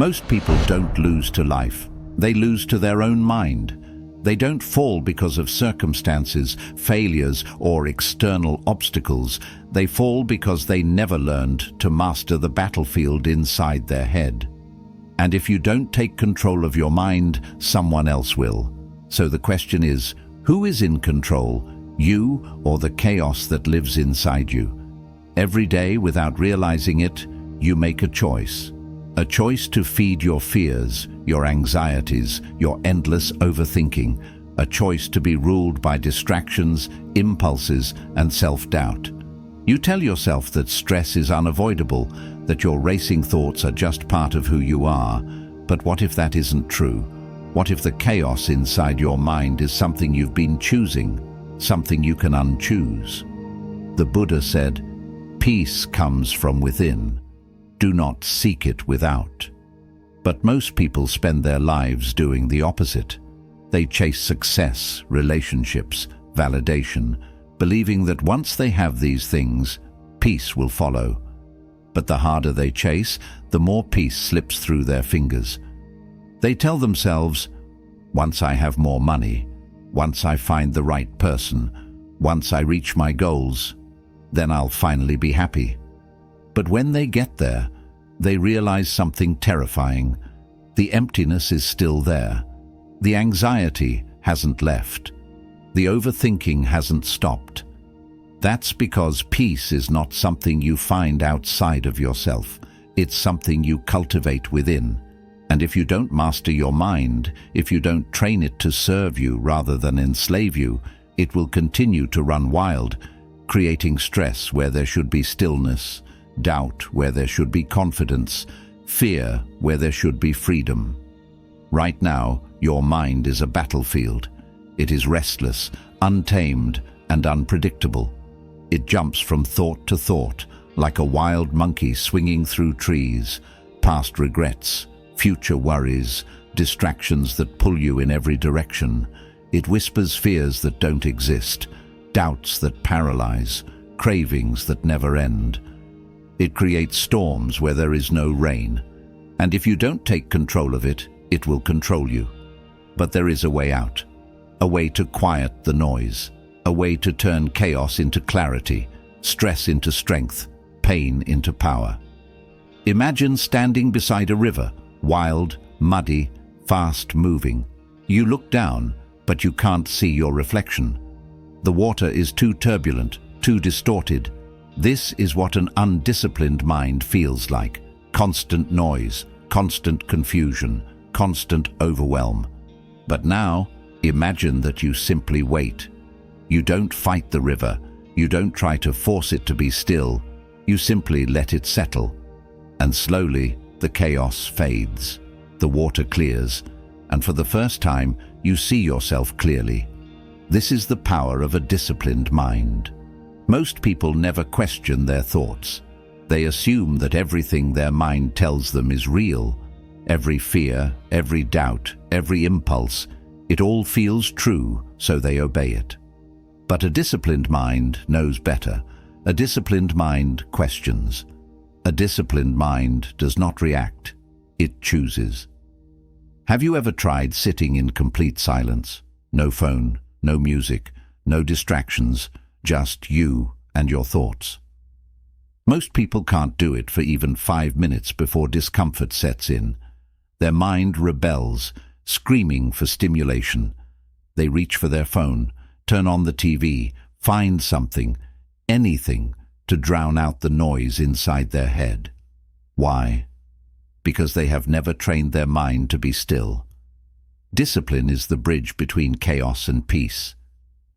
Most people don't lose to life. They lose to their own mind. They don't fall because of circumstances, failures, or external obstacles. They fall because they never learned to master the battlefield inside their head. And if you don't take control of your mind, someone else will. So the question is, who is in control, you or the chaos that lives inside you? Every day, without realizing it, you make a choice. A choice to feed your fears, your anxieties, your endless overthinking. A choice to be ruled by distractions, impulses, and self-doubt. You tell yourself that stress is unavoidable, that your racing thoughts are just part of who you are. But what if that isn't true? What if the chaos inside your mind is something you've been choosing, something you can unchoose? The Buddha said, "Peace comes from within. Do not seek it without." But most people spend their lives doing the opposite. They chase success, relationships, validation, believing that once they have these things, peace will follow. But the harder they chase, the more peace slips through their fingers. They tell themselves, once I have more money, once I find the right person, once I reach my goals, then I'll finally be happy. But when they get there, they realize something terrifying. The emptiness is still there. The anxiety hasn't left. The overthinking hasn't stopped. That's because peace is not something you find outside of yourself. It's something you cultivate within. And if you don't master your mind, if you don't train it to serve you rather than enslave you, it will continue to run wild, creating stress where there should be stillness, doubt where there should be confidence, fear where there should be freedom. Right now, your mind is a battlefield. It is restless, untamed, and unpredictable. It jumps from thought to thought, like a wild monkey swinging through trees, past regrets, future worries, distractions that pull you in every direction. It whispers fears that don't exist, doubts that paralyze, cravings that never end. It creates storms where there is no rain. And if you don't take control of it, it will control you. But there is a way out, a way to quiet the noise, a way to turn chaos into clarity, stress into strength, pain into power. Imagine standing beside a river, wild, muddy, fast-moving. You look down, but you can't see your reflection. The water is too turbulent, too distorted. This is what an undisciplined mind feels like. Constant noise, constant confusion, constant overwhelm. But now, imagine that you simply wait. You don't fight the river. You don't try to force it to be still. You simply let it settle. And slowly, the chaos fades. The water clears, and for the first time, you see yourself clearly. This is the power of a disciplined mind. Most people never question their thoughts. They assume that everything their mind tells them is real. Every fear, every doubt, every impulse, it all feels true, so they obey it. But a disciplined mind knows better. A disciplined mind questions. A disciplined mind does not react. It chooses. Have you ever tried sitting in complete silence? No phone, no music, no distractions, just you and your thoughts. Most people can't do it for even 5 minutes before discomfort sets in. Their mind rebels, screaming for stimulation. They reach for their phone, turn on the TV, find something, anything, to drown out the noise inside their head. Why? Because they have never trained their mind to be still. Discipline is the bridge between chaos and peace.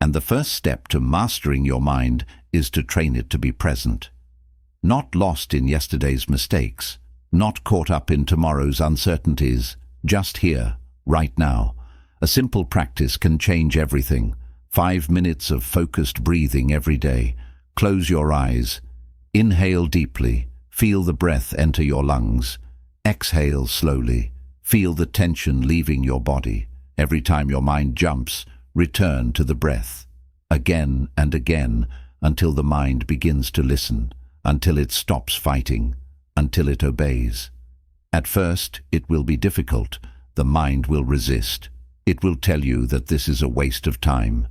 And the first step to mastering your mind is to train it to be present. Not lost in yesterday's mistakes, not caught up in tomorrow's uncertainties, just here, right now. A simple practice can change everything. 5 minutes of focused breathing every day. Close your eyes. Inhale deeply. Feel the breath enter your lungs. Exhale slowly. Feel the tension leaving your body. Every time your mind jumps, return to the breath. Again and again, until the mind begins to listen, until it stops fighting, until it obeys. At first, it will be difficult. The mind will resist. It will tell you that this is a waste of time,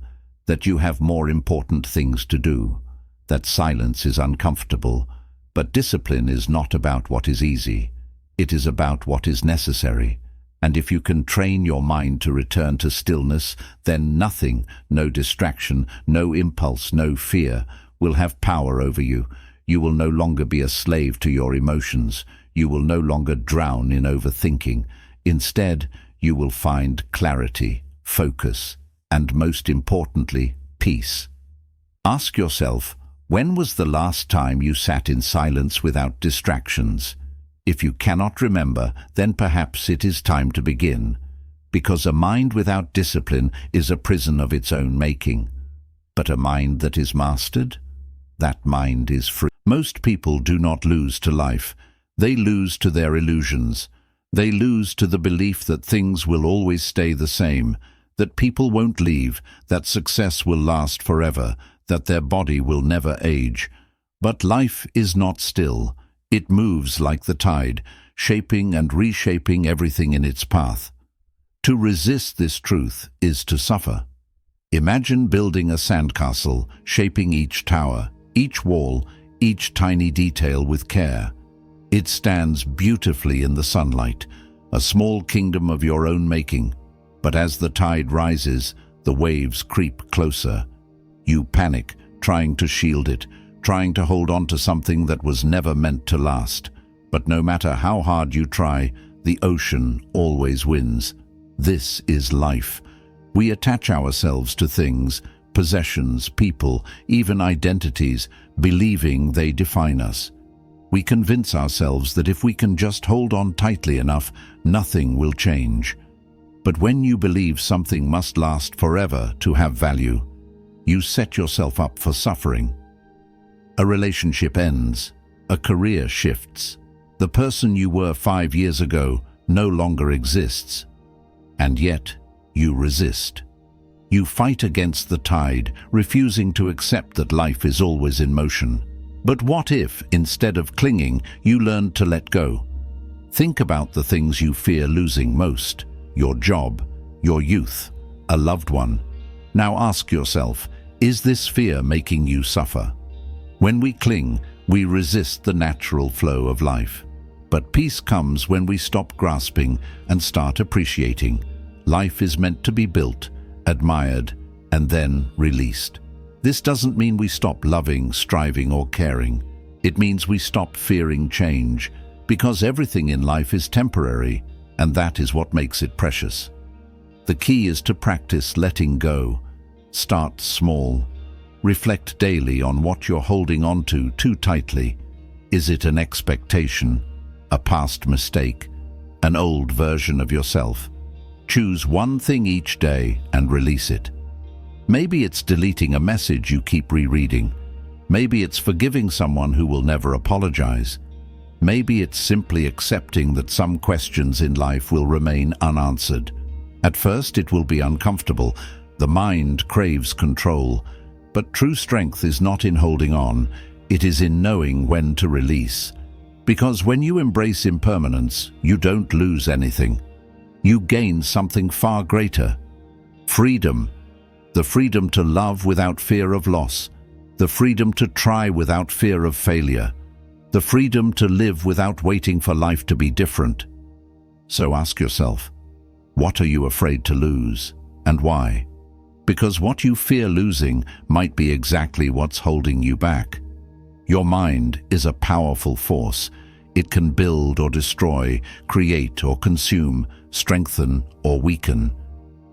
that you have more important things to do, that silence is uncomfortable. But discipline is not about what is easy. It is about what is necessary. And if you can train your mind to return to stillness, then nothing, no distraction, no impulse, no fear, will have power over you. You will no longer be a slave to your emotions. You will no longer drown in overthinking. Instead, you will find clarity, focus, and most importantly, peace. Ask yourself, when was the last time you sat in silence without distractions? If you cannot remember, then perhaps it is time to begin, because a mind without discipline is a prison of its own making. But a mind that is mastered, that mind is free. Most people do not lose to life. They lose to their illusions. They lose to the belief that things will always stay the same, that people won't leave, that success will last forever, that their body will never age. But life is not still. It moves like the tide, shaping and reshaping everything in its path. To resist this truth is to suffer. Imagine building a sandcastle, shaping each tower, each wall, each tiny detail with care. It stands beautifully in the sunlight, a small kingdom of your own making. But as the tide rises, the waves creep closer. You panic, trying to shield it, trying to hold on to something that was never meant to last. But no matter how hard you try, the ocean always wins. This is life. We attach ourselves to things, possessions, people, even identities, believing they define us. We convince ourselves that if we can just hold on tightly enough, nothing will change. But when you believe something must last forever to have value, you set yourself up for suffering. A relationship ends. A career shifts. The person you were 5 years ago no longer exists. And yet, you resist. You fight against the tide, refusing to accept that life is always in motion. But what if, instead of clinging, you learned to let go? Think about the things you fear losing most: your job, your youth, a loved one. Now ask yourself, is this fear making you suffer? When we cling, we resist the natural flow of life. But peace comes when we stop grasping and start appreciating. Life is meant to be built, admired, and then released. This doesn't mean we stop loving, striving, or caring. It means we stop fearing change, because everything in life is temporary, and that is what makes it precious. The key is to practice letting go. Start small. Reflect daily on what you're holding on to too tightly. Is it an expectation, a past mistake, an old version of yourself? Choose one thing each day and release it. Maybe it's deleting a message you keep rereading. Maybe it's forgiving someone who will never apologize. Maybe it's simply accepting that some questions in life will remain unanswered. At first, it will be uncomfortable. The mind craves control. But true strength is not in holding on, it is in knowing when to release. Because when you embrace impermanence, you don't lose anything. You gain something far greater. Freedom. The freedom to love without fear of loss. The freedom to try without fear of failure. The freedom to live without waiting for life to be different. So ask yourself, what are you afraid to lose, and why? Because what you fear losing might be exactly what's holding you back. Your mind is a powerful force. It can build or destroy, create or consume, strengthen or weaken.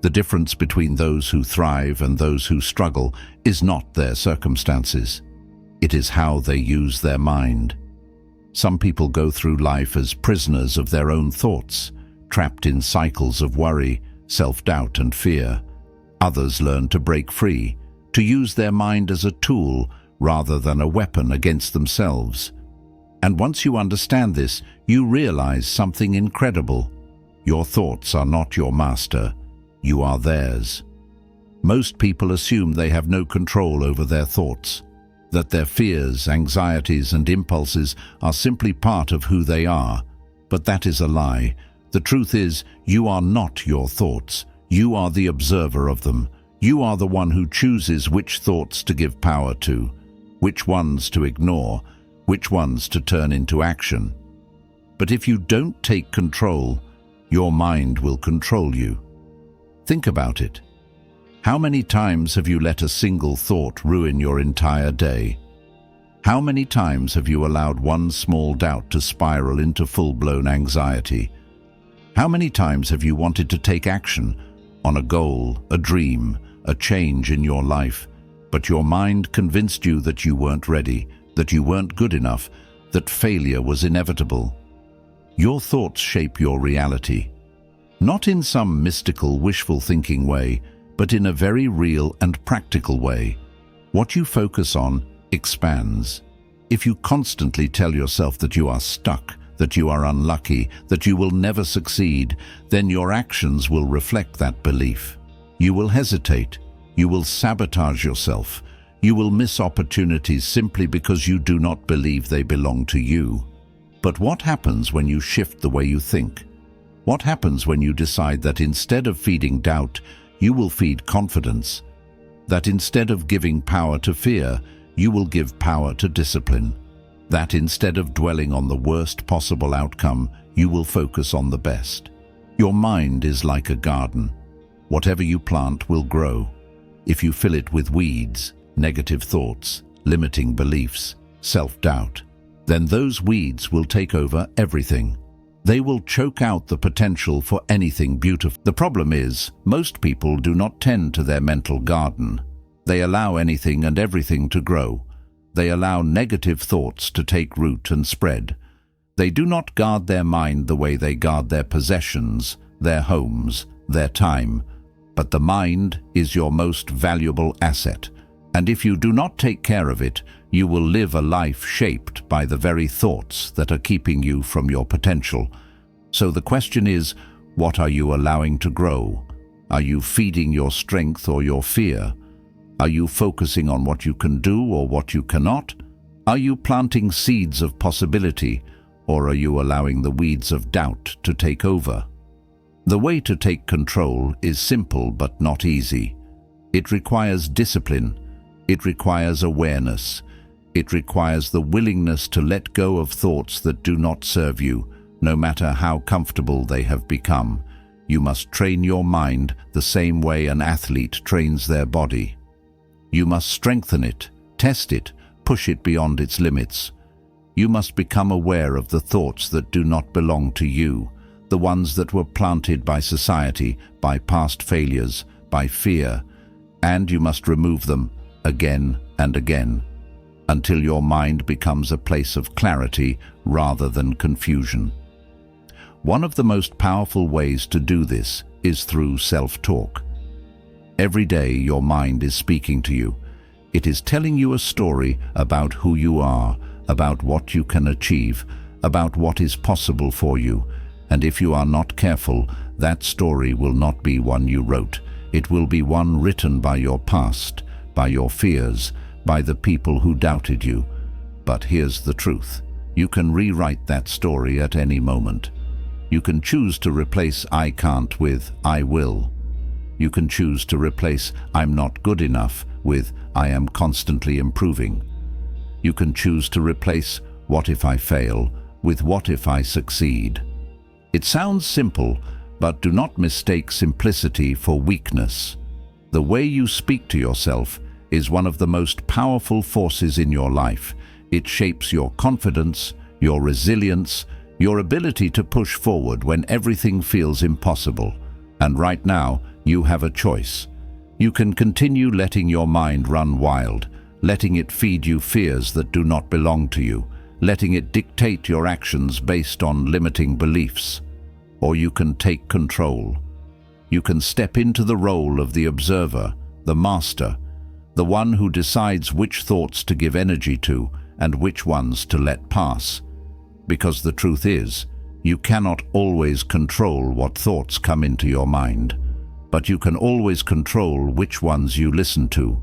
The difference between those who thrive and those who struggle is not their circumstances. It is how they use their mind. Some people go through life as prisoners of their own thoughts, trapped in cycles of worry, self-doubt and fear. Others learn to break free, to use their mind as a tool rather than a weapon against themselves. And once you understand this, you realize something incredible. Your thoughts are not your master, you are theirs. Most people assume they have no control over their thoughts, that their fears, anxieties, and impulses are simply part of who they are. But that is a lie. The truth is, you are not your thoughts. You are the observer of them. You are the one who chooses which thoughts to give power to, which ones to ignore, which ones to turn into action. But if you don't take control, your mind will control you. Think about it. How many times have you let a single thought ruin your entire day? How many times have you allowed one small doubt to spiral into full-blown anxiety? How many times have you wanted to take action on a goal, a dream, a change in your life, but your mind convinced you that you weren't ready, that you weren't good enough, that failure was inevitable? Your thoughts shape your reality, not in some mystical, wishful thinking way, but in a very real and practical way. What you focus on expands. If you constantly tell yourself that you are stuck, that you are unlucky, that you will never succeed, then your actions will reflect that belief. You will hesitate. You will sabotage yourself. You will miss opportunities simply because you do not believe they belong to you. But what happens when you shift the way you think? What happens when you decide that instead of feeding doubt, you will feed confidence? That instead of giving power to fear, you will give power to discipline? That instead of dwelling on the worst possible outcome, you will focus on the best? Your mind is like a garden. Whatever you plant will grow. If you fill it with weeds, negative thoughts, limiting beliefs, self-doubt, then those weeds will take over everything. They will choke out the potential for anything beautiful. The problem is, most people do not tend to their mental garden. They allow anything and everything to grow. They allow negative thoughts to take root and spread. They do not guard their mind the way they guard their possessions, their homes, their time. But the mind is your most valuable asset, and if you do not take care of it, you will live a life shaped by the very thoughts that are keeping you from your potential. So the question is, what are you allowing to grow? Are you feeding your strength or your fear? Are you focusing on what you can do or what you cannot? Are you planting seeds of possibility, or are you allowing the weeds of doubt to take over? The way to take control is simple but not easy. It requires discipline. It requires awareness. It requires the willingness to let go of thoughts that do not serve you, no matter how comfortable they have become. You must train your mind the same way an athlete trains their body. You must strengthen it, test it, push it beyond its limits. You must become aware of the thoughts that do not belong to you, the ones that were planted by society, by past failures, by fear, and you must remove them again and again, until your mind becomes a place of clarity rather than confusion. One of the most powerful ways to do this is through self-talk. Every day your mind is speaking to you. It is telling you a story about who you are, about what you can achieve, about what is possible for you. And if you are not careful, that story will not be one you wrote. It will be one written by your past, by your fears, by the people who doubted you. But here's the truth. You can rewrite that story at any moment. You can choose to replace "I can't" with "I will." You can choose to replace "I'm not good enough" with "I am constantly improving." You can choose to replace "What if I fail" with "What if I succeed." It sounds simple, but do not mistake simplicity for weakness. The way you speak to yourself is one of the most powerful forces in your life. It shapes your confidence, your resilience, your ability to push forward when everything feels impossible. And right now, you have a choice. You can continue letting your mind run wild, letting it feed you fears that do not belong to you, letting it dictate your actions based on limiting beliefs. Or you can take control. You can step into the role of the observer, the master, the one who decides which thoughts to give energy to and which ones to let pass. Because the truth is, you cannot always control what thoughts come into your mind, but you can always control which ones you listen to.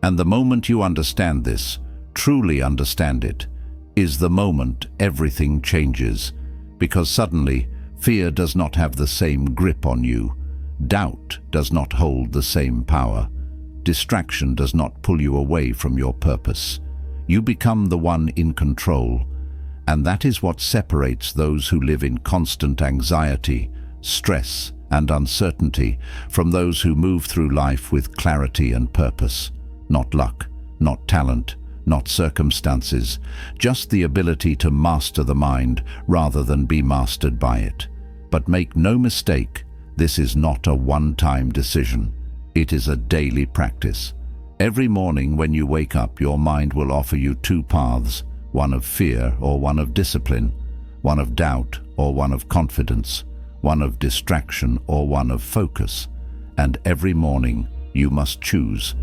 And the moment you understand this, truly understand it, is the moment everything changes. because suddenly fear does not have the same grip on you. Doubt does not hold the same power. Distraction does not pull you away from your purpose. You become the one in control, and that is what separates those who live in constant anxiety, stress, and uncertainty from those who move through life with clarity and purpose. Not luck, not talent, not circumstances, just the ability to master the mind rather than be mastered by it. But make no mistake, this is not a one-time decision. It is a daily practice. Every morning when you wake up, your mind will offer you two paths, one of fear or one of discipline, one of doubt or one of confidence, one of distraction or one of focus. And every morning you must choose.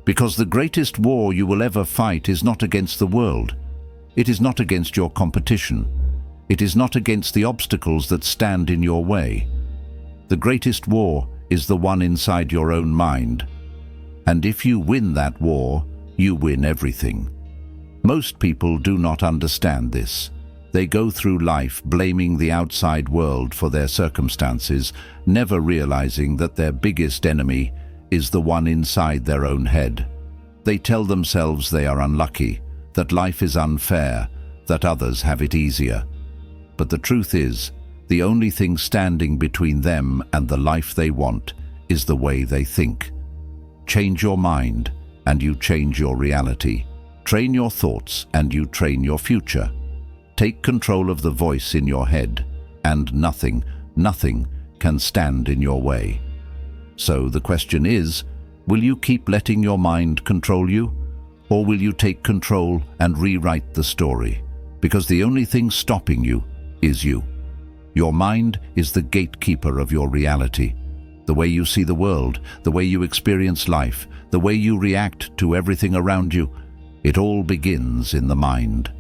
Because the greatest war you will ever fight is not against the world. It is not against your competition. It is not against the obstacles that stand in your way. The greatest war is the one inside your own mind. And if you win that war, you win everything. Most people do not understand this. They go through life blaming the outside world for their circumstances, never realizing that their biggest enemy is the one inside their own head. They tell themselves they are unlucky, that life is unfair, that others have it easier. But the truth is, the only thing standing between them and the life they want is the way they think. Change your mind, and you change your reality. Train your thoughts, and you train your future. Take control of the voice in your head, and nothing can stand in your way. So the question is, will you keep letting your mind control you? Or will you take control and rewrite the story? Because the only thing stopping you is you. Your mind is the gatekeeper of your reality. The way you see the world, the way you experience life, the way you react to everything around you, it all begins in the mind.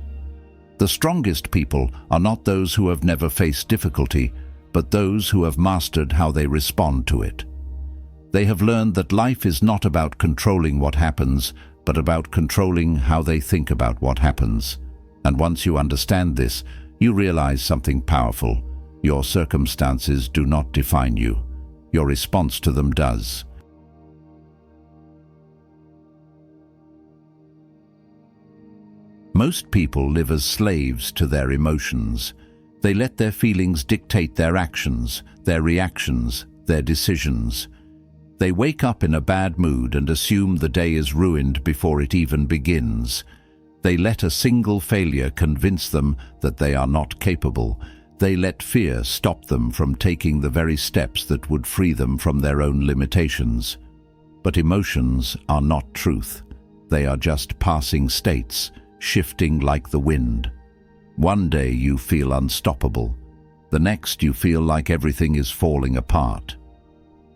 The strongest people are not those who have never faced difficulty, but those who have mastered how they respond to it. They have learned that life is not about controlling what happens, but about controlling how they think about what happens. And once you understand this, you realize something powerful. Your circumstances do not define you. Your response to them does. Most people live as slaves to their emotions. They let their feelings dictate their actions, their reactions, their decisions. They wake up in a bad mood and assume the day is ruined before it even begins. They let a single failure convince them that they are not capable. They let fear stop them from taking the very steps that would free them from their own limitations. But emotions are not truth. They are just passing states, shifting like the wind. One day you feel unstoppable. The next you feel like everything is falling apart.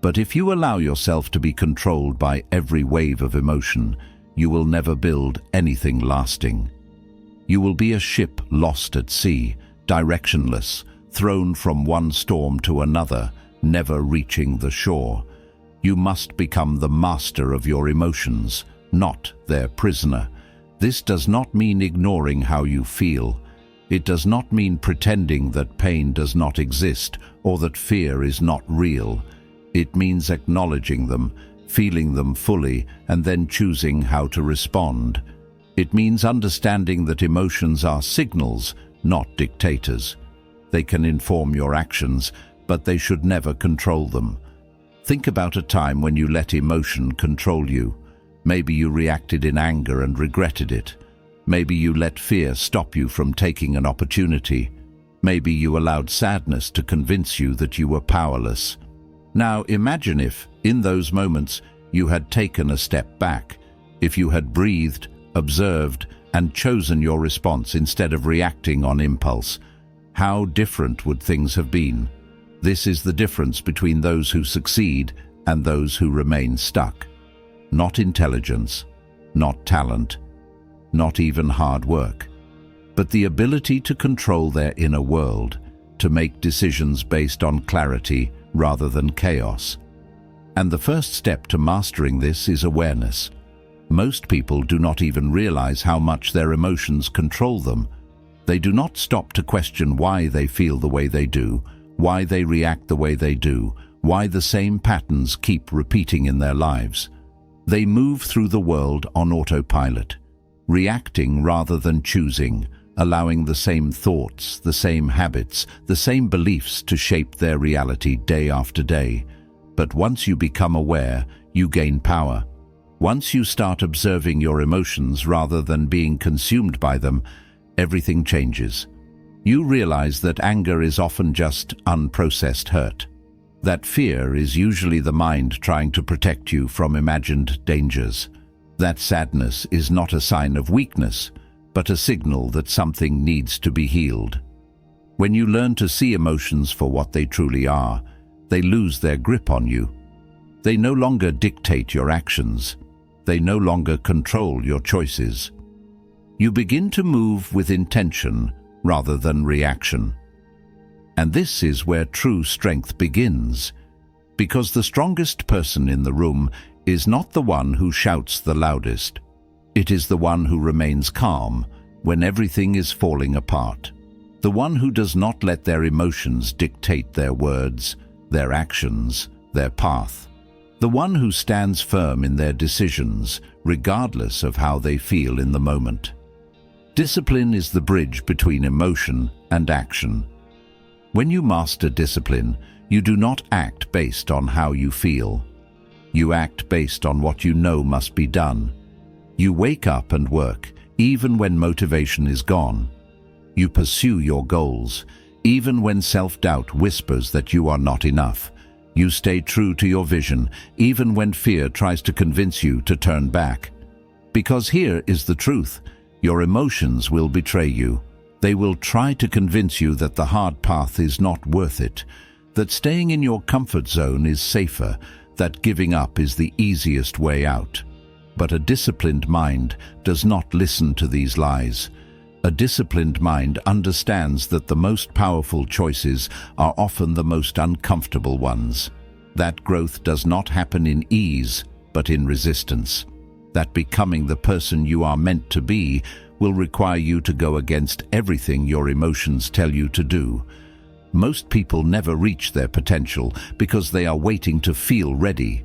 But if you allow yourself to be controlled by every wave of emotion, you will never build anything lasting. You will be a ship lost at sea, directionless, thrown from one storm to another, never reaching the shore. You must become the master of your emotions, not their prisoner. This does not mean ignoring how you feel. It does not mean pretending that pain does not exist or that fear is not real. It means acknowledging them, feeling them fully, and then choosing how to respond. It means understanding that emotions are signals, not dictators. They can inform your actions, but they should never control them. Think about a time when you let emotion control you. Maybe you reacted in anger and regretted it. Maybe you let fear stop you from taking an opportunity. Maybe you allowed sadness to convince you that you were powerless. Now imagine if, in those moments, you had taken a step back, if you had breathed, observed, and chosen your response instead of reacting on impulse. How different would things have been? This is the difference between those who succeed and those who remain stuck. Not intelligence, not talent, not even hard work, but the ability to control their inner world, to make decisions based on clarity rather than chaos. And the first step to mastering this is awareness. Most people do not even realize how much their emotions control them. They do not stop to question why they feel the way they do, why they react the way they do, why the same patterns keep repeating in their lives. They move through the world on autopilot, reacting rather than choosing, allowing the same thoughts, the same habits, the same beliefs to shape their reality day after day. But once you become aware, you gain power. Once you start observing your emotions rather than being consumed by them, everything changes. You realize that anger is often just unprocessed hurt. That fear is usually the mind trying to protect you from imagined dangers. That sadness is not a sign of weakness, but a signal that something needs to be healed. When you learn to see emotions for what they truly are, they lose their grip on you. They no longer dictate your actions. They no longer control your choices. You begin to move with intention rather than reaction. And this is where true strength begins, because the strongest person in the room is not the one who shouts the loudest. It is the one who remains calm when everything is falling apart. The one who does not let their emotions dictate their words, their actions, their path. The one who stands firm in their decisions, regardless of how they feel in the moment. Discipline is the bridge between emotion and action. When you master discipline, you do not act based on how you feel. You act based on what you know must be done. You wake up and work, even when motivation is gone. You pursue your goals, even when self-doubt whispers that you are not enough. You stay true to your vision, even when fear tries to convince you to turn back. Because here is the truth. Your emotions will betray you. They will try to convince you that the hard path is not worth it, that staying in your comfort zone is safer, that giving up is the easiest way out. But a disciplined mind does not listen to these lies. A disciplined mind understands that the most powerful choices are often the most uncomfortable ones. That growth does not happen in ease, but in resistance. That becoming the person you are meant to be will require you to go against everything your emotions tell you to do. Most people never reach their potential because they are waiting to feel ready.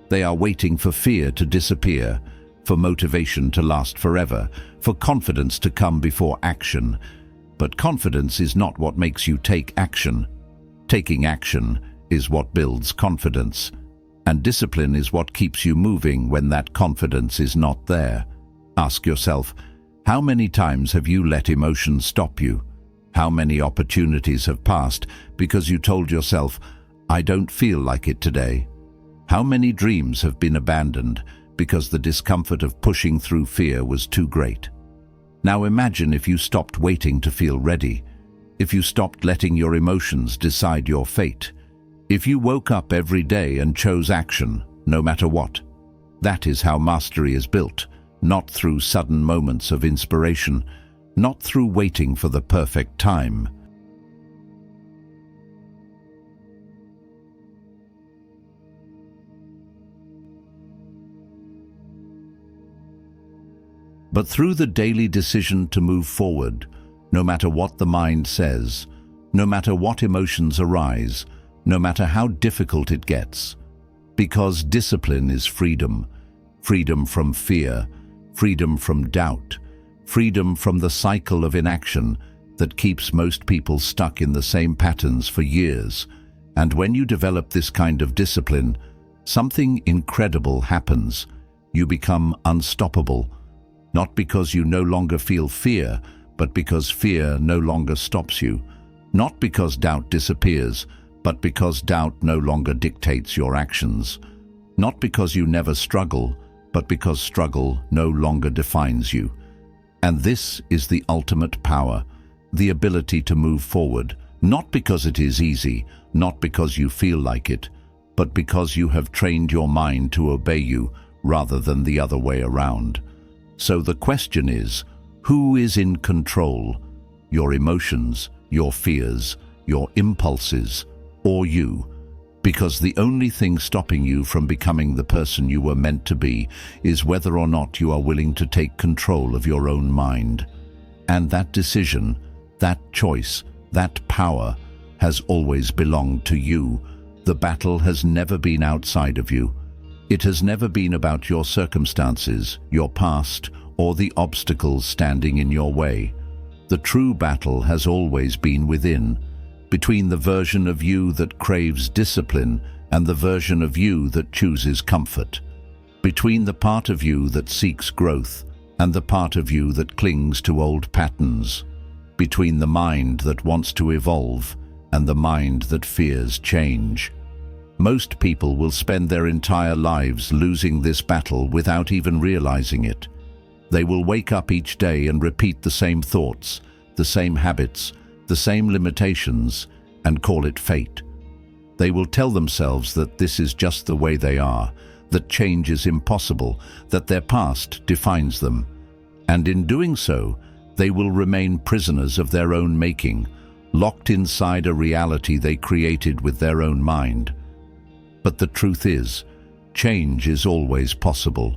They are waiting for fear to disappear, for motivation to last forever, for confidence to come before action. But confidence is not what makes you take action. Taking action is what builds confidence. And discipline is what keeps you moving when that confidence is not there. Ask yourself, how many times have you let emotions stop you? How many opportunities have passed because you told yourself, I don't feel like it today? How many dreams have been abandoned because the discomfort of pushing through fear was too great? Now imagine if you stopped waiting to feel ready, if you stopped letting your emotions decide your fate, if you woke up every day and chose action, no matter what. That is how mastery is built, not through sudden moments of inspiration, not through waiting for the perfect time. But through the daily decision to move forward, no matter what the mind says, no matter what emotions arise, no matter how difficult it gets. Because discipline is freedom. Freedom from fear, freedom from doubt, freedom from the cycle of inaction that keeps most people stuck in the same patterns for years. And when you develop this kind of discipline, something incredible happens. You become unstoppable, not because you no longer feel fear, but because fear no longer stops you. Not because doubt disappears, but because doubt no longer dictates your actions. Not because you never struggle, but because struggle no longer defines you. And this is the ultimate power, the ability to move forward, not because it is easy, not because you feel like it, but because you have trained your mind to obey you rather than the other way around. So the question is, who is in control? Your emotions, your fears, your impulses, or you? Because the only thing stopping you from becoming the person you were meant to be is whether or not you are willing to take control of your own mind. And that decision, That choice, that power, has always belonged to you. The battle has never been outside of you. It has never been about your circumstances, your past, or the obstacles standing in your way. The true battle has always been within, between the version of you that craves discipline and the version of you that chooses comfort, between the part of you that seeks growth and the part of you that clings to old patterns, between the mind that wants to evolve and the mind that fears change. Most people will spend their entire lives losing this battle without even realizing it. They will wake up each day and repeat the same thoughts, the same habits, the same limitations, and call it fate. They will tell themselves that this is just the way they are, that change is impossible, that their past defines them. And in doing so, they will remain prisoners of their own making, locked inside a reality they created with their own mind. But the truth is, change is always possible.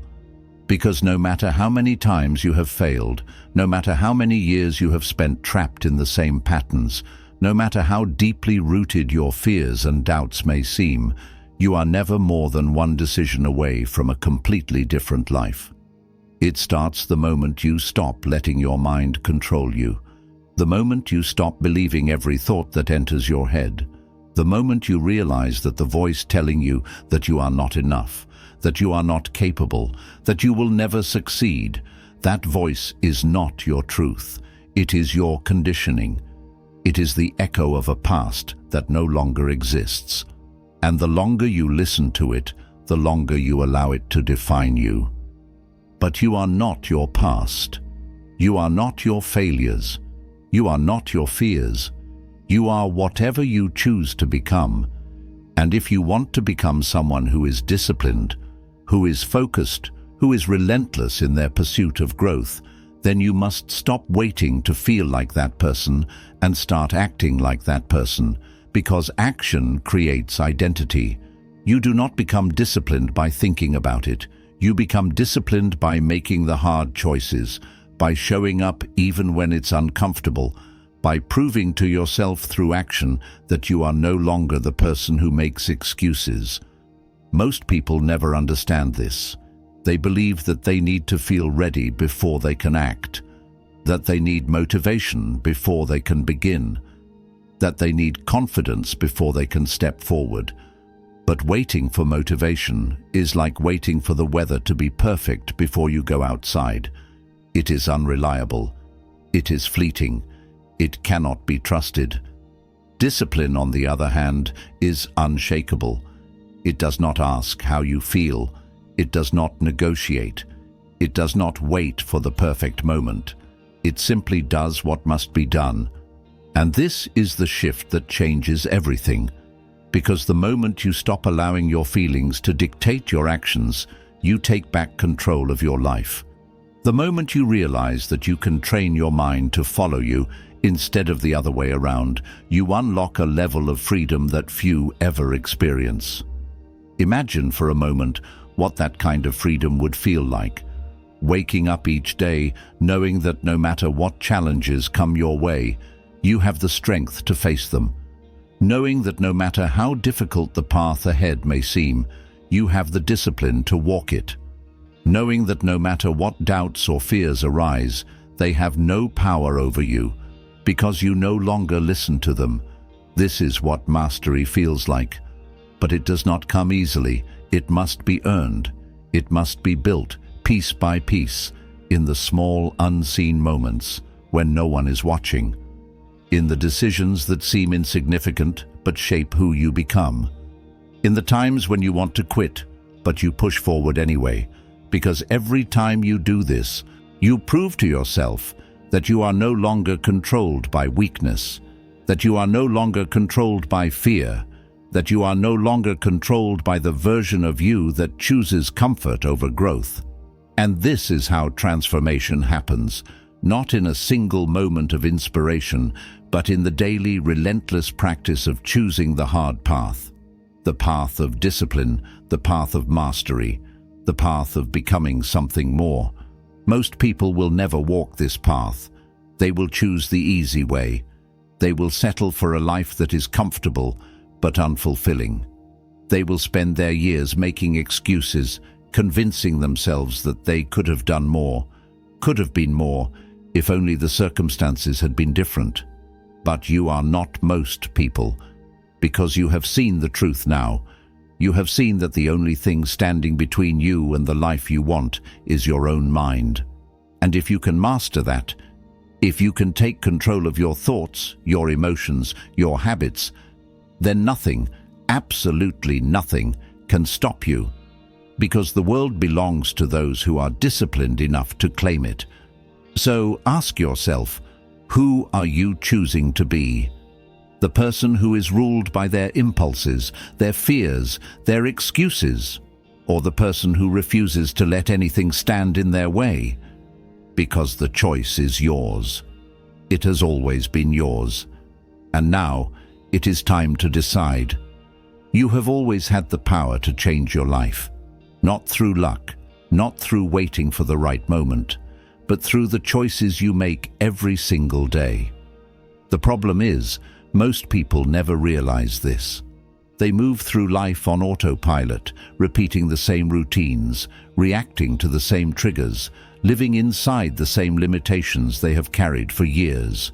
Because no matter how many times you have failed, no matter how many years you have spent trapped in the same patterns, no matter how deeply rooted your fears and doubts may seem, you are never more than one decision away from a completely different life. It starts the moment you stop letting your mind control you, the moment you stop believing every thought that enters your head, the moment you realize that the voice telling you that you are not enough, that you are not capable, that you will never succeed, that voice is not your truth. It is your conditioning. It is the echo of a past that no longer exists. And the longer you listen to it, the longer you allow it to define you. But you are not your past. You are not your failures. You are not your fears. You are whatever you choose to become. And if you want to become someone who is disciplined, who is focused, who is relentless in their pursuit of growth, then you must stop waiting to feel like that person and start acting like that person, because action creates identity. You do not become disciplined by thinking about it. You become disciplined by making the hard choices, by showing up even when it's uncomfortable, by proving to yourself through action that you are no longer the person who makes excuses. Most people never understand this. They believe that they need to feel ready before they can act, that they need motivation before they can begin, that they need confidence before they can step forward. But waiting for motivation is like waiting for the weather to be perfect before you go outside. It is unreliable. It is fleeting. It cannot be trusted. Discipline, on the other hand, is unshakable. It does not ask how you feel. It does not negotiate. It does not wait for the perfect moment. It simply does what must be done. And this is the shift that changes everything. Because the moment you stop allowing your feelings to dictate your actions, you take back control of your life. The moment you realize that you can train your mind to follow you instead of the other way around, you unlock a level of freedom that few ever experience. Imagine for a moment what that kind of freedom would feel like. Waking up each day knowing that no matter what challenges come your way, you have the strength to face them. Knowing that no matter how difficult the path ahead may seem, you have the discipline to walk it. Knowing that no matter what doubts or fears arise, they have no power over you, because you no longer listen to them. This is what mastery feels like. But it does not come easily. It must be earned. It must be built, piece by piece, in the small, unseen moments when no one is watching. In the decisions that seem insignificant but shape who you become. In the times when you want to quit, but you push forward anyway, because every time you do this, you prove to yourself that you are no longer controlled by weakness, that you are no longer controlled by fear, that you are no longer controlled by the version of you that chooses comfort over growth. And this is how transformation happens, not in a single moment of inspiration, but in the daily, relentless practice of choosing the hard path, the path of discipline, the path of mastery, the path of becoming something more. Most people will never walk this path. They will choose the easy way. They will settle for a life that is comfortable but unfulfilling. They will spend their years making excuses, convincing themselves that they could have done more, could have been more, if only the circumstances had been different. But you are not most people, because you have seen the truth now. You have seen that the only thing standing between you and the life you want is your own mind. And if you can master that, if you can take control of your thoughts, your emotions, your habits, then nothing, absolutely nothing, can stop you. Because the world belongs to those who are disciplined enough to claim it. So ask yourself, who are you choosing to be? The person who is ruled by their impulses, their fears, their excuses, or the person who refuses to let anything stand in their way? Because the choice is yours. It has always been yours. And now, it is time to decide. You have always had the power to change your life. Not through luck, not through waiting for the right moment, but through the choices you make every single day. The problem is, most people never realize this. They move through life on autopilot, repeating the same routines, reacting to the same triggers, living inside the same limitations they have carried for years.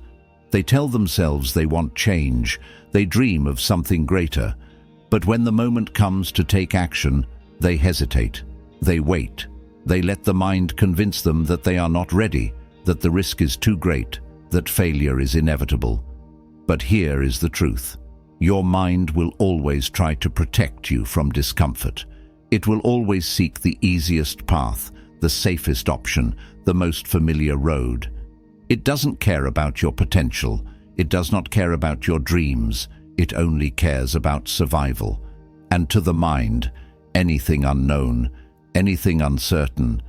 They tell themselves they want change, they dream of something greater, but when the moment comes to take action, they hesitate, they wait, they let the mind convince them that they are not ready, that the risk is too great, that failure is inevitable. But here is the truth. Your mind will always try to protect you from discomfort. It will always seek the easiest path, the safest option, the most familiar road. It doesn't care about your potential. It does not care about your dreams. It only cares about survival. And to the mind, anything unknown, anything uncertain,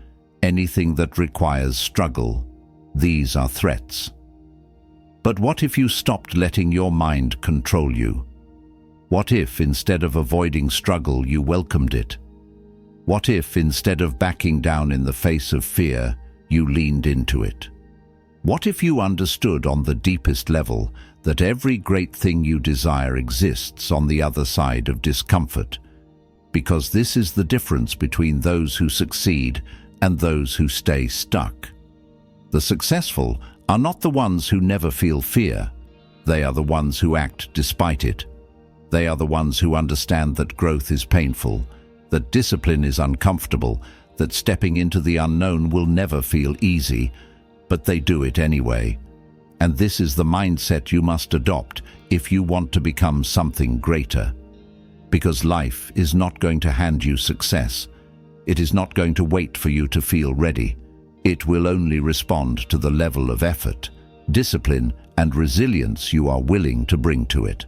anything that requires struggle, these are threats. But what if you stopped letting your mind control you? What if, instead of avoiding struggle, you welcomed it? What if, instead of backing down in the face of fear, you leaned into it? What if you understood on the deepest level that every great thing you desire exists on the other side of discomfort? Because this is the difference between those who succeed and those who stay stuck. The successful are not the ones who never feel fear. They are the ones who act despite it. They are the ones who understand that growth is painful, that discipline is uncomfortable, that stepping into the unknown will never feel easy, but they do it anyway. And this is the mindset you must adopt if you want to become something greater. Because life is not going to hand you success. It is not going to wait for you to feel ready. It will only respond to the level of effort, discipline, and resilience you are willing to bring to it.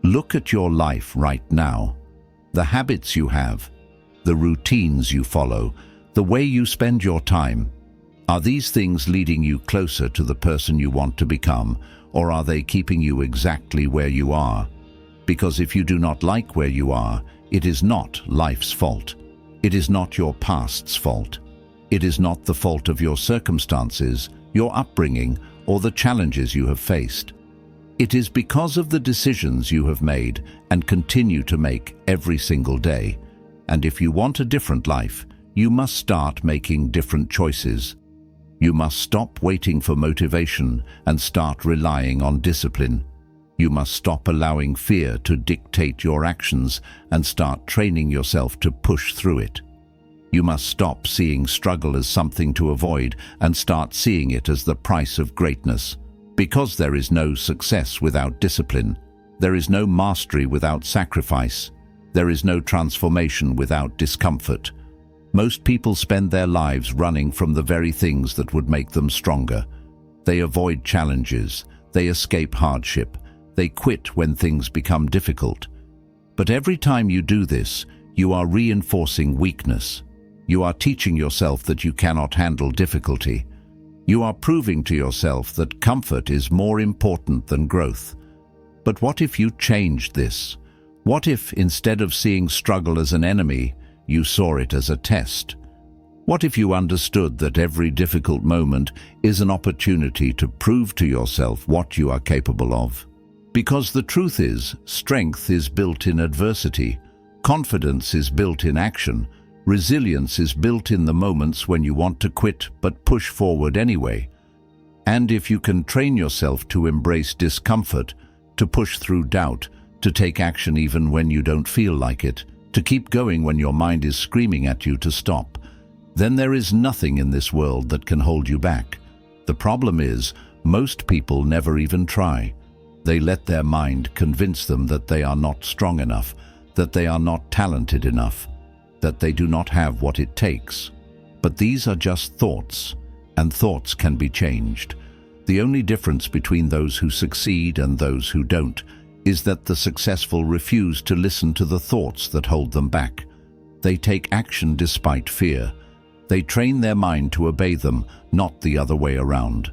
Look at your life right now. The habits you have, the routines you follow, the way you spend your time. Are these things leading you closer to the person you want to become, or are they keeping you exactly where you are? Because if you do not like where you are, it is not life's fault. It is not your past's fault. It is not the fault of your circumstances, your upbringing, or the challenges you have faced. It is because of the decisions you have made and continue to make every single day. And if you want a different life, you must start making different choices. You must stop waiting for motivation and start relying on discipline. You must stop allowing fear to dictate your actions and start training yourself to push through it. You must stop seeing struggle as something to avoid and start seeing it as the price of greatness. Because there is no success without discipline. There is no mastery without sacrifice. There is no transformation without discomfort. Most people spend their lives running from the very things that would make them stronger. They avoid challenges. They escape hardship. They quit when things become difficult. But every time you do this, you are reinforcing weakness. You are teaching yourself that you cannot handle difficulty. You are proving to yourself that comfort is more important than growth. But what if you changed this? What if, instead of seeing struggle as an enemy, you saw it as a test? What if you understood that every difficult moment is an opportunity to prove to yourself what you are capable of? Because the truth is, strength is built in adversity, confidence is built in action, resilience is built in the moments when you want to quit but push forward anyway. And if you can train yourself to embrace discomfort, to push through doubt, to take action even when you don't feel like it, to keep going when your mind is screaming at you to stop, then there is nothing in this world that can hold you back. The problem is, most people never even try. They let their mind convince them that they are not strong enough, that they are not talented enough, that they do not have what it takes. But these are just thoughts, and thoughts can be changed. The only difference between those who succeed and those who don't is that the successful refuse to listen to the thoughts that hold them back. They take action despite fear. They train their mind to obey them, not the other way around.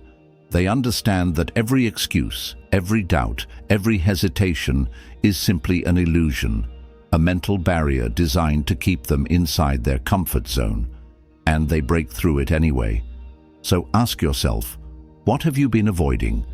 They understand that every excuse, every doubt, every hesitation is simply an illusion, a mental barrier designed to keep them inside their comfort zone. And they break through it anyway. So ask yourself, what have you been avoiding?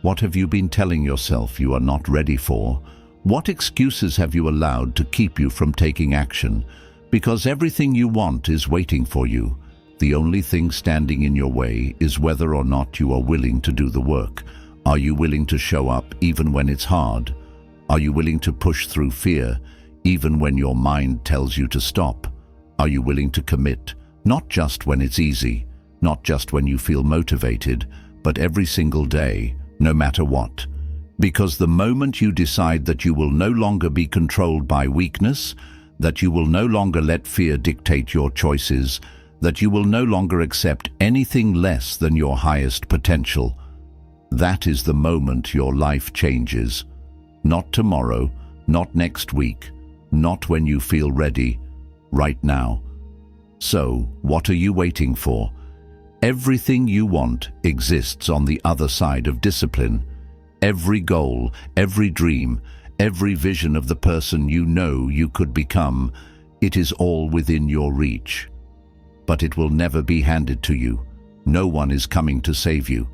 What have you been telling yourself you are not ready for? What excuses have you allowed to keep you from taking action? Because everything you want is waiting for you. The only thing standing in your way is whether or not you are willing to do the work. Are you willing to show up even when it's hard? Are you willing to push through fear, even when your mind tells you to stop? Are you willing to commit, not just when it's easy, not just when you feel motivated, but every single day, no matter what? Because the moment you decide that you will no longer be controlled by weakness, that you will no longer let fear dictate your choices, that you will no longer accept anything less than your highest potential, that is the moment your life changes. Not tomorrow, not next week, not when you feel ready, right now. So, what are you waiting for? Everything you want exists on the other side of discipline. Every goal, every dream, every vision of the person you know you could become, it is all within your reach. But it will never be handed to you. No one is coming to save you.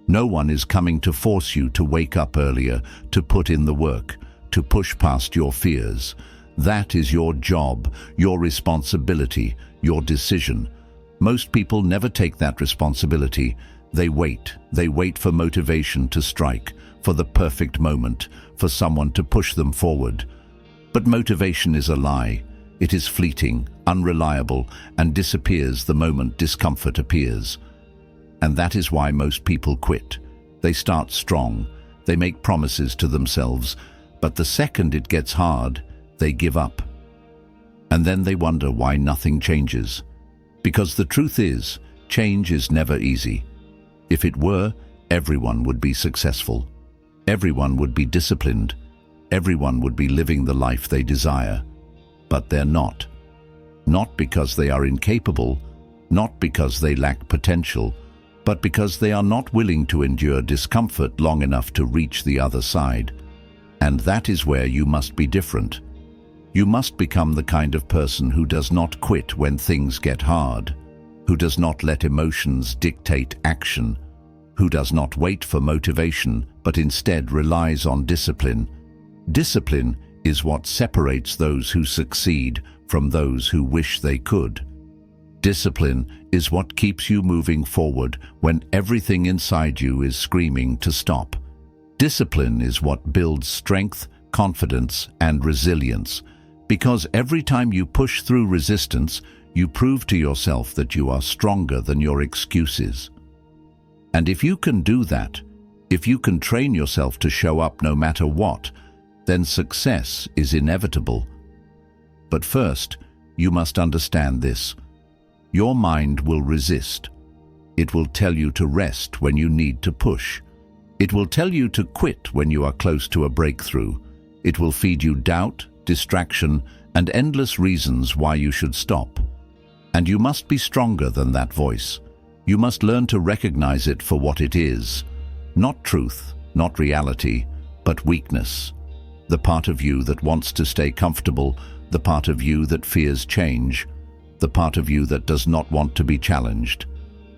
No one is coming to force you to wake up earlier, to put in the work, to push past your fears. That is your job, your responsibility, your decision. Most people never take that responsibility. They wait for motivation to strike, for the perfect moment, for someone to push them forward. But motivation is a lie. It is fleeting, unreliable, and disappears the moment discomfort appears. And that is why most people quit. They start strong, they make promises to themselves, but the second it gets hard, they give up. And then they wonder why nothing changes. Because the truth is, change is never easy. If it were, everyone would be successful. Everyone would be disciplined. Everyone would be living the life they desire. But they're not. Not because they are incapable, not because they lack potential, but because they are not willing to endure discomfort long enough to reach the other side. And that is where you must be different. You must become the kind of person who does not quit when things get hard, who does not let emotions dictate action, who does not wait for motivation, but instead relies on discipline. Discipline is what separates those who succeed from those who wish they could. Discipline is what keeps you moving forward when everything inside you is screaming to stop. Discipline is what builds strength, confidence, and resilience, because every time you push through resistance, you prove to yourself that you are stronger than your excuses. And if you can do that, if you can train yourself to show up no matter what, then success is inevitable. But first, you must understand this. Your mind will resist. It will tell you to rest when you need to push. It will tell you to quit when you are close to a breakthrough. It will feed you doubt, distraction, and endless reasons why you should stop. And you must be stronger than that voice. You must learn to recognize it for what it is. Not truth, not reality, but weakness. The part of you that wants to stay comfortable, the part of you that fears change. the part of you that does not want to be challenged.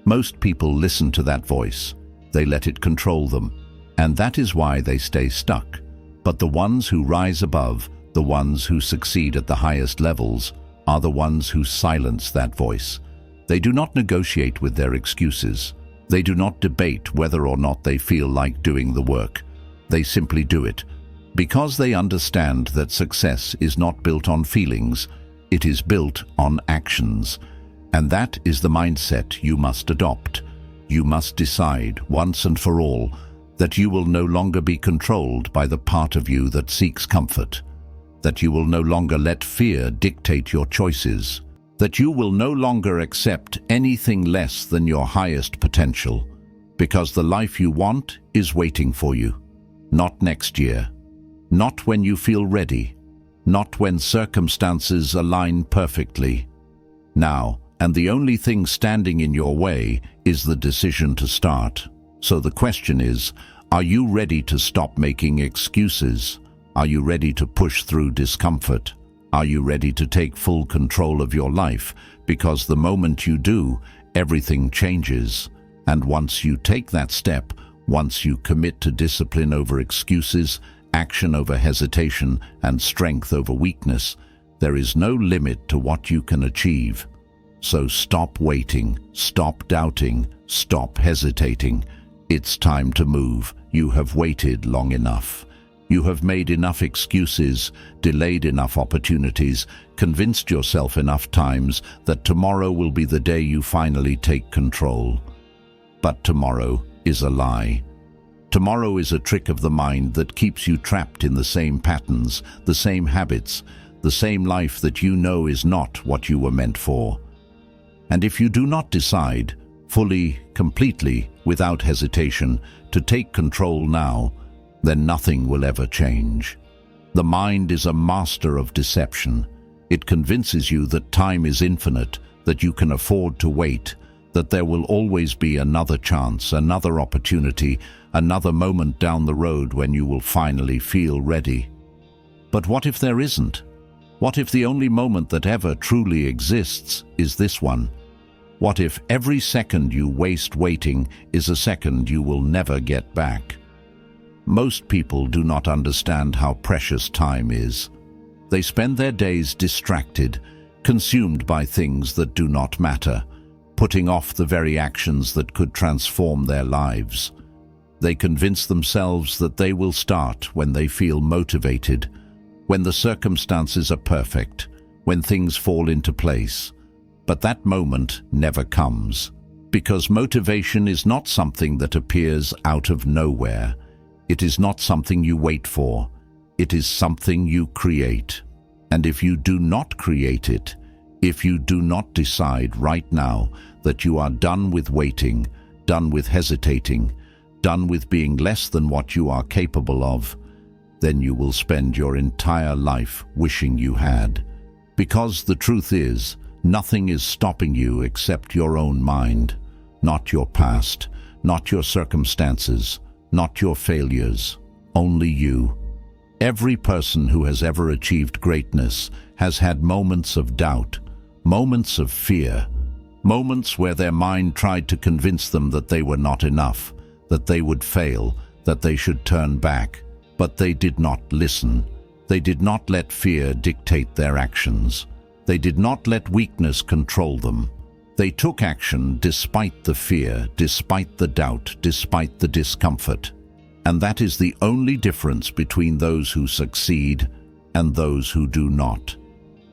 Most people listen to that voice. They let it control them, and that is why they stay stuck. But the ones who rise above, the ones who succeed at the highest levels, are the ones who silence that voice. They do not negotiate with their excuses. They do not debate whether or not they feel like doing the work. They simply do it, because they understand that success is not built on feelings, it is built on actions. And that is the mindset you must adopt. You must decide once and for all that you will no longer be controlled by the part of you that seeks comfort, that you will no longer let fear dictate your choices, that you will no longer accept anything less than your highest potential, because the life you want is waiting for you. Not next year, not when you feel ready, not when circumstances align perfectly. Now, and the only thing standing in your way is the decision to start. So the question is, are you ready to stop making excuses? Are you ready to push through discomfort? Are you ready to take full control of your life? Because the moment you do, everything changes. And once you take that step, once you commit to discipline over excuses, action over hesitation, and strength over weakness, there is no limit to what you can achieve. So stop waiting, stop doubting, stop hesitating. It's time to move. You have waited long enough. You have made enough excuses, delayed enough opportunities, convinced yourself enough times that tomorrow will be the day you finally take control. But tomorrow is a lie. Tomorrow is a trick of the mind that keeps you trapped in the same patterns, the same habits, the same life that you know is not what you were meant for. And if you do not decide, fully, completely, without hesitation, to take control now, then nothing will ever change. The mind is a master of deception. It convinces you that time is infinite, that you can afford to wait, that there will always be another chance, another opportunity, another moment down the road when you will finally feel ready. But what if there isn't? What if the only moment that ever truly exists is this one? What if every second you waste waiting is a second you will never get back? Most people do not understand how precious time is. They spend their days distracted, consumed by things that do not matter, putting off the very actions that could transform their lives. They convince themselves that they will start when they feel motivated, when the circumstances are perfect, when things fall into place. But that moment never comes, because motivation is not something that appears out of nowhere. It is not something you wait for. It is something you create. And if you do not create it, if you do not decide right now that you are done with waiting, done with hesitating, done with being less than what you are capable of, then you will spend your entire life wishing you had. Because the truth is, nothing is stopping you except your own mind, not your past, not your circumstances, not your failures, only you. Every person who has ever achieved greatness has had moments of doubt, moments of fear, moments where their mind tried to convince them that they were not enough, that they would fail, that they should turn back. But they did not listen. They did not let fear dictate their actions. They did not let weakness control them. They took action despite the fear, despite the doubt, despite the discomfort. And that is the only difference between those who succeed and those who do not.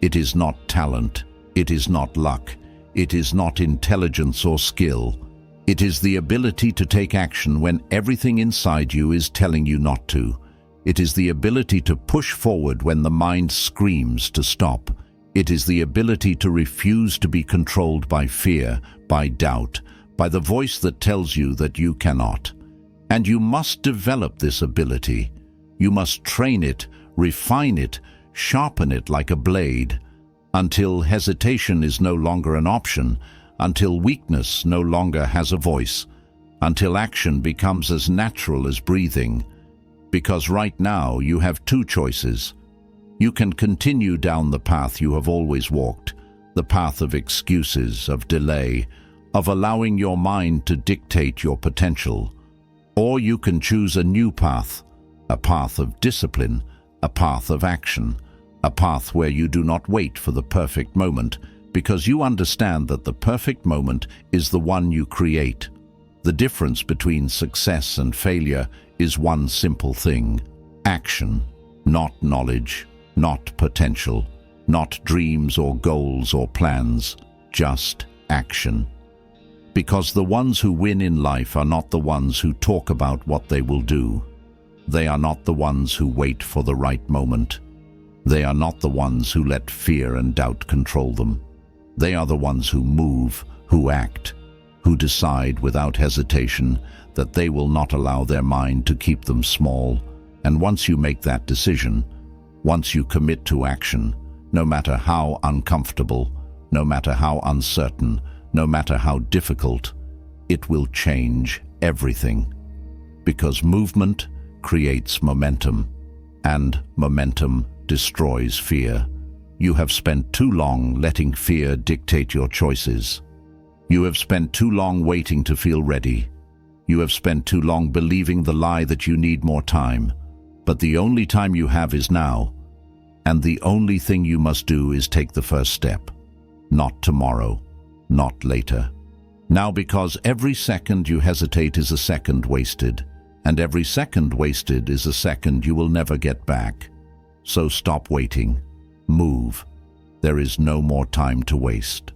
It is not talent. It is not luck. It is not intelligence or skill. It is the ability to take action when everything inside you is telling you not to. It is the ability to push forward when the mind screams to stop. It is the ability to refuse to be controlled by fear, by doubt, by the voice that tells you that you cannot. And you must develop this ability. You must train it, refine it, sharpen it like a blade, until hesitation is no longer an option, until weakness no longer has a voice, until action becomes as natural as breathing. Because right now you have two choices. You can continue down the path you have always walked, the path of excuses, of delay, of allowing your mind to dictate your potential. Or you can choose a new path, a path of discipline, a path of action, a path where you do not wait for the perfect moment, because you understand that the perfect moment is the one you create. The difference between success and failure is one simple thing: action, not knowledge, not potential, not dreams or goals or plans, just action. Because the ones who win in life are not the ones who talk about what they will do. They are not the ones who wait for the right moment. They are not the ones who let fear and doubt control them. They are the ones who move, who act, who decide without hesitation that they will not allow their mind to keep them small. And once you make that decision, once you commit to action, no matter how uncomfortable, no matter how uncertain, no matter how difficult, it will change everything. Because movement creates momentum, and momentum destroys fear. You have spent too long letting fear dictate your choices. You have spent too long waiting to feel ready. You have spent too long believing the lie that you need more time. But the only time you have is now, and the only thing you must do is take the first step. Not tomorrow, not later. Now, because every second you hesitate is a second wasted, and every second wasted is a second you will never get back. So stop waiting. Move. There is no more time to waste.